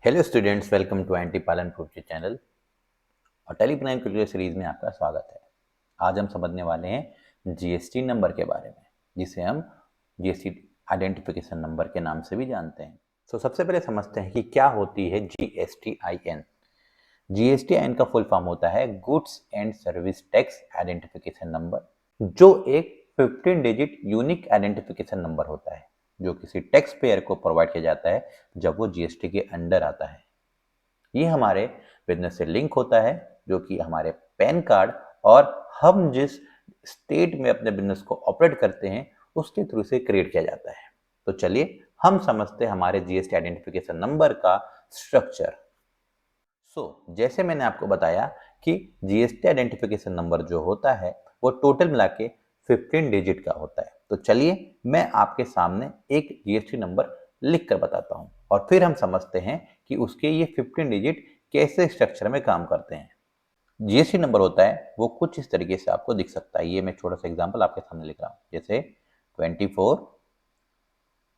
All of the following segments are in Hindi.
हेलो स्टूडेंट्स, वेलकम टू एंटी पालन प्रूफ चैनल और टेलीप्राइम क्रिकेट सीरीज में आपका स्वागत है। आज हम समझने वाले हैं जीएसटी नंबर के बारे में, जिसे हम जीएसटी आइडेंटिफिकेशन नंबर के नाम से भी जानते हैं। तो सबसे पहले समझते हैं कि क्या होती है जीएसटीआईएन। जीएसटीआईएन का फुल फॉर्म होता है goods and service tax identification number, जो एक 15 डिजिट यूनिक आइडेंटिफिकेशन नंबर होता है जो किसी टैक्स पेयर को प्रोवाइड किया जाता है जब वो जीएसटी के अंडर आता है। ये हमारे बिजनेस से लिंक होता है, जो कि हमारे पैन कार्ड और हम जिस स्टेट में अपने बिजनेस को ऑपरेट करते हैं उसके थ्रू से क्रिएट किया जाता है। तो चलिए हम समझते हैं हमारे जीएसटी आइडेंटिफिकेशन नंबर का स्ट्रक्चर। जैसे मैंने आपको बताया कि जीएसटी आइडेंटिफिकेशन नंबर जो होता है वो टोटल मिला के 15 डिजिट का होता है। तो चलिए मैं आपके सामने एक जीएसटी नंबर लिख कर बताता हूं और फिर हम समझते हैं कि उसके ये 15 डिजिट कैसे स्ट्रक्चर में काम करते हैं। जीएसटी नंबर होता है वो कुछ इस तरीके से आपको दिख सकता है। ये मैं छोटा सा एग्जांपल आपके सामने लिख रहा हूं, जैसे 24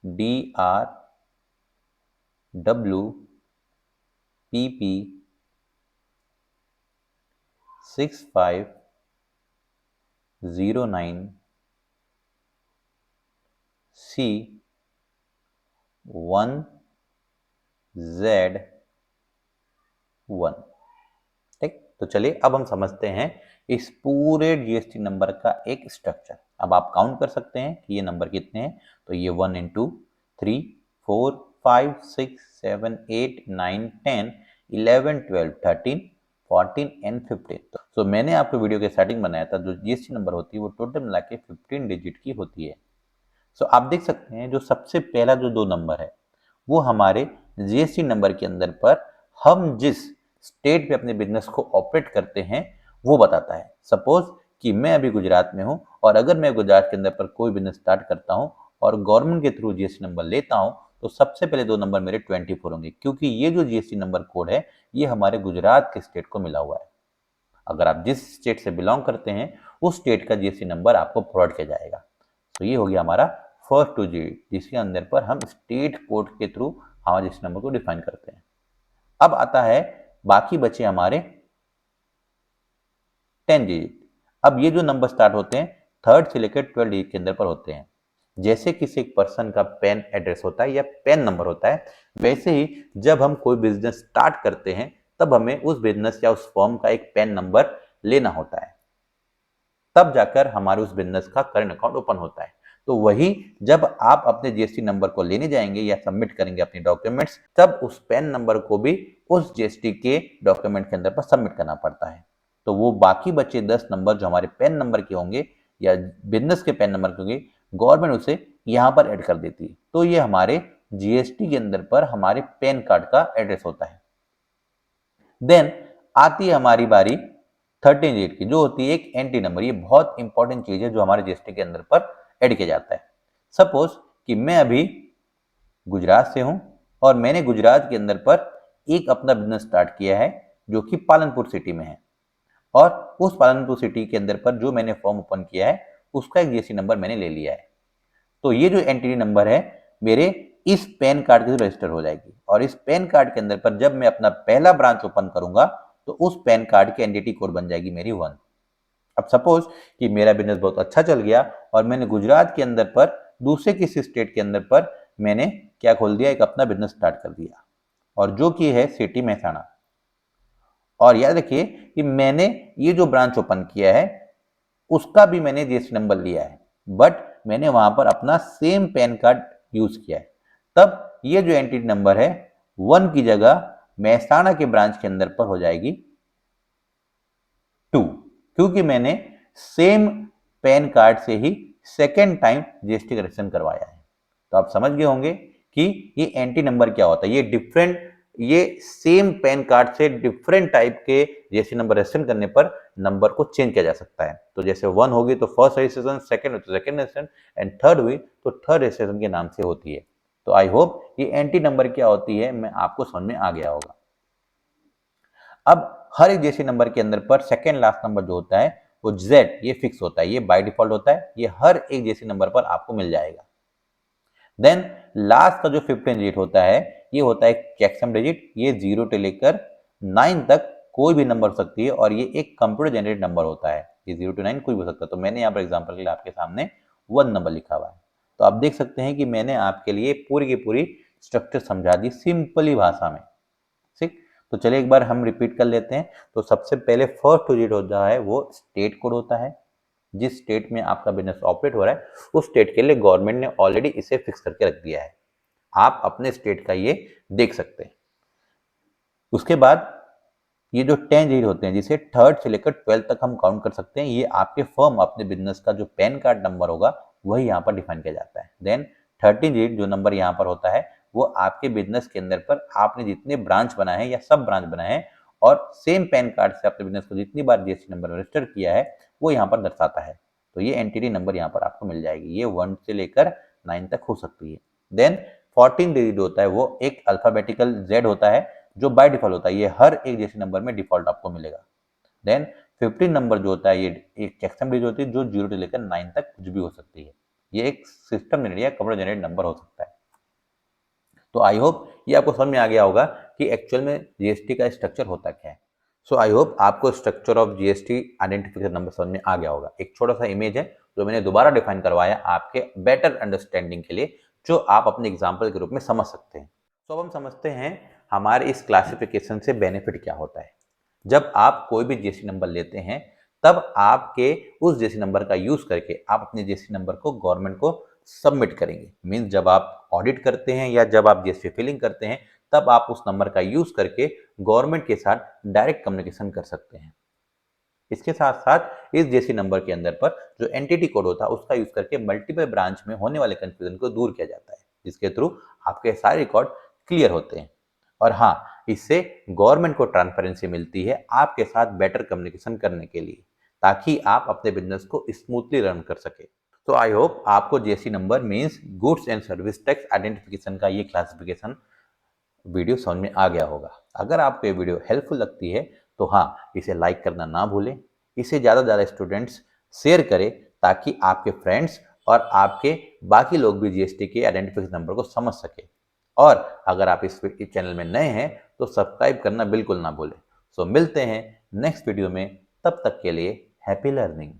DR W PP 6509 C 1Z1। ठीक, तो चलिए अब हम समझते हैं इस पूरे जीएसटी नंबर का एक स्ट्रक्चर। अब आप काउंट कर सकते हैं कि ये नंबर कितने हैं। तो ये 1 into 3 4 5 6 7 8 9 10 11 12 13 14 एंड 15। तो मैंने आपको वीडियो के स्टार्टिंग बनाया था, जो जीएसटी नंबर होती है वो टोटल मिला के 15 डिजिट की होती है। सो आप देख सकते हैं जो सबसे पहला जो दो नंबर है वो हमारे जीएसटी नंबर के अंदर पर हम जिस स्टेट पे अपने बिजनेस को ऑपरेट करते हैं वो बताता है। सपोज कि मैं अभी गुजरात में हूं और अगर मैं गुजरात के अंदर पर कोई बिजनेस स्टार्ट करता हूं और गवर्नमेंट के थ्रू जीएसटी नंबर लेता हूं, तो सबसे पहले दो नंबर मेरे 24 होंगे, क्योंकि ये जो जीएसटी नंबर कोड है ये हमारे गुजरात के स्टेट को मिला हुआ है। अगर आप जिस स्टेट से बिलोंग करते हैं उस स्टेट का जीएसटी नंबर आपको प्रोवाइड किया जाएगा। तो ये हो गया हमारा फर्स्ट 2 डिजिट, जिसके अंदर पर हम स्टेट कोड के थ्रू हमारे जीएसटी नंबर को डिफाइन करते हैं। अब आता है बाकी बचे हमारे 10 डिजिट। अब ये जो नंबर स्टार्ट होते हैं थर्ड से लेकर 12 डिजिट के अंदर पर होते हैं। जैसे किसी एक पर्सन का पैन एड्रेस होता है या पैन नंबर होता है, वैसे ही जब हम कोई बिजनेस स्टार्ट करते हैं तब हमें उस बिजनेस या उस फर्म का एक पैन नंबर लेना होता है, तब जाकर हमारे उस बिजनेस का करंट अकाउंट ओपन होता है। तो वही जब आप अपने जीएसटी नंबर को लेने जाएंगे या सबमिट करेंगे अपने डॉक्यूमेंट्स, तब उस पैन नंबर को भी उस जीएसटी के डॉक्यूमेंट के अंदर पर सबमिट करना पड़ता है। तो वो बाकी बचे 10 नंबर जो हमारे पैन नंबर के होंगे या बिजनेस के पैन नंबर के होंगे, गवर्नमेंट उसे यहाँ पर ऐड कर देती है। तो ये हमारे जीएसटी के अंदर पर हमारे पैन कार्ड का एड्रेस होता है। देन आती है हमारी बारी 13 डिजिट की, जो होती है एक एंट्री नंबर। ये बहुत इंपॉर्टेंट चीज है जो हमारे जीएसटी के अंदर पर ऐड किया जाता है। सपोज कि मैं अभी गुजरात से हूं और मैंने गुजरात के अंदर पर एक अपना बिजनेस स्टार्ट किया है जो कि पालनपुर सिटी में है, और उस पालनपुर सिटी के अंदर पर जो मैंने फॉर्म ओपन किया है उसका एक जीएसटी नंबर मैंने ले लिया है। तो ये जो एंटिटी नंबर है मेरे इस पैन कार्ड के थ्रू रजिस्टर हो जाएगी, और इस पैन कार्ड के अंदर पर जब मैं अपना पहला ब्रांच ओपन करूंगा तो उस पैन कार्ड की एंटिटी कोड बन जाएगी मेरी 1। अब सपोज कि मेरा बिजनेस बहुत अच्छा चल गया और मैंने गुजरात के अंदर पर दूसरे किसी स्टेट के अंदर पर मैंने क्या खोल दिया, एक अपना बिजनेस स्टार्ट कर दिया, और जो कि है सिटी महसाणा। और याद रखिए कि मैंने ये जो ब्रांच ओपन किया है उसका भी मैंने जीएसटी नंबर लिया है, बट मैंने वहां पर अपना सेम पैन कार्ड यूज किया है। तब ये जो एंटिटी नंबर है 1 की जगह महसाणा के ब्रांच के अंदर पर हो जाएगी 2, क्योंकि मैंने सेम पैन कार्ड से ही सेकेंड टाइम जीएसटी करेक्शन करवाया है। तो आप समझ गए होंगे कि ये एंटी नंबर क्या होता है। ये सेम पैन कार्ड से डिफरेंट टाइप के जीएसटी नंबर रजिस्ट्रेशन करने पर नंबर को चेंज किया जा सकता है। तो जैसे 1 होगी तो फर्स्ट रजिस्ट्रेशन, सेकंड हो तो सेकंड रजिस्ट्रेशन, एंड थर्ड हुई तो थर्ड रजिस्ट्रेशन के नाम से होती है। तो आई होप ये एंटी नंबर क्या होती है मैं आपको समझ में आ गया होगा। अब हर एक जीएसटी नंबर के अंदर पर सेकंड लास्ट नंबर जो होता है वो जेड, ये फिक्स होता है, ये बाय डिफॉल्ट होता है, ये हर एक जीएसटी नंबर पर आपको मिल जाएगा। देन लास्ट का जो 15 डिजिट होता है ये होता है एक चेकसम डिजिट, ये 0 से लेकर 9 तक कोई भी नंबर हो सकती है और ये एक कंप्यूटर जनरेटेड नंबर होता है। ये 0 to 9 कोई भी हो सकता है। तो मैंने यहाँ पर एग्जांपल के लिए आपके सामने 1 नंबर लिखा हुआ है। तो आप देख सकते हैं कि मैंने आपके लिए पूरी की पूरी स्ट्रक्चर समझा दी सिंपली भाषा में। ठीक, तो चलिए एक बार हम रिपीट कर लेते हैं। तो सबसे पहले फर्स्ट डिजिट होता है वो स्टेट कोड होता है। जिस स्टेट में आपका बिजनेस ऑपरेट हो रहा है उस स्टेट के लिए गवर्नमेंट ने ऑलरेडी इसे फिक्स करके रख दिया है। आप अपने स्टेट का ये देख सकते हैं। उसके बाद ये जो 10 डिजिट होते हैं जिसे थर्ड से लेकर 12 तक हम काउंट कर सकते हैं, ये आपके फर्म अपने बिजनेस का जो पैन कार्ड नंबर होगा वही यहाँ पर डिफाइन किया जाता है। देन 13 डिजिट जो नंबर यहाँ पर होता है वो आपके बिजनेस के अंदर पर आपने जितने ब्रांच बनाए हैं या सब ब्रांच बनाए हैं और सेम पैन कार्ड से अपने बिजनेस को जितनी बार जीएसटी नंबर रजिस्टर किया है वो यहाँ पर दर्शाता है। तो ये एंटिटी नंबर यहाँ पर आपको मिल जाएगी। ये 1 से लेकर 9 तक हो सकती है। देन 14 डिजिट होता है वो एक अल्फाबेटिकल जेड होता है जो बाय डिफॉल्ट होता है। ये हर एक जीएसटी नंबर में डिफॉल्ट आपको मिलेगा। देन 15 नंबर जो होता है ये एक चेकसम डिजिट होती है जो 0 से लेकर 9 तक कुछ भी हो सकती है। ये एक सिस्टम जनरेट या कंप्यूटर जनरेट नंबर हो सकता है। तो आई होप ये आपको समझ में आ गया होगा कि एक्चुअल में जीएसटी का स्ट्रक्चर होता क्या है। सो आई होप आपको structure of GST identification number समझ में आ गया होगा। एक छोटा सा इमेज है जो मैंने दोबारा डिफाइन करवाया आपके बेटर अंडरस्टैंडिंग के लिए, जो आप अपने एग्जाम्पल के रूप में समझ सकते हैं। तो अब हम समझते हैं हमारे इस क्लासिफिकेशन से बेनिफिट क्या होता है। जब आप कोई भी जीएसटी नंबर लेते हैं तब आपके उस जीएसटी नंबर का यूज करके आप अपने जीएसटी नंबर को गवर्नमेंट को सबमिट करेंगे। मीन्स जब आप ऑडिट करते हैं या जब आप जीएसटी फिलिंग करते हैं तब आप उस नंबर का यूज करके गवर्नमेंट के साथ डायरेक्ट कम्युनिकेशन कर सकते हैं। इसके साथ साथ इस जीएसटी नंबर के अंदर पर जो एंटिटी कोड होता है उसका यूज करके मल्टीपल ब्रांच में होने वाले कंफ्यूजन को दूर किया जाता है, जिसके थ्रू आपके सारे रिकॉर्ड क्लियर होते हैं। और हाँ, इससे गवर्नमेंट को ट्रांसपेरेंसी मिलती है आपके साथ बेटर कम्युनिकेशन करने के लिए, ताकि आप अपने बिजनेस को स्मूथली रन कर सके। तो आई होप आपको GST number means goods and service tax identification का ये क्लासिफिकेशन वीडियो समझ में आ गया होगा। अगर आपको ये वीडियो हेल्पफुल लगती है तो हाँ, इसे लाइक करना ना भूलें। इसे ज़्यादा से ज़्यादा स्टूडेंट्स शेयर करें ताकि आपके फ्रेंड्स और आपके बाकी लोग भी जीएसटी के आइडेंटिफिकेशन नंबर को समझ सके। और अगर आप इस चैनल में नए हैं तो सब्सक्राइब करना बिल्कुल ना भूलें। सो मिलते हैं नेक्स्ट वीडियो में, तब तक के लिए हैप्पी लर्निंग।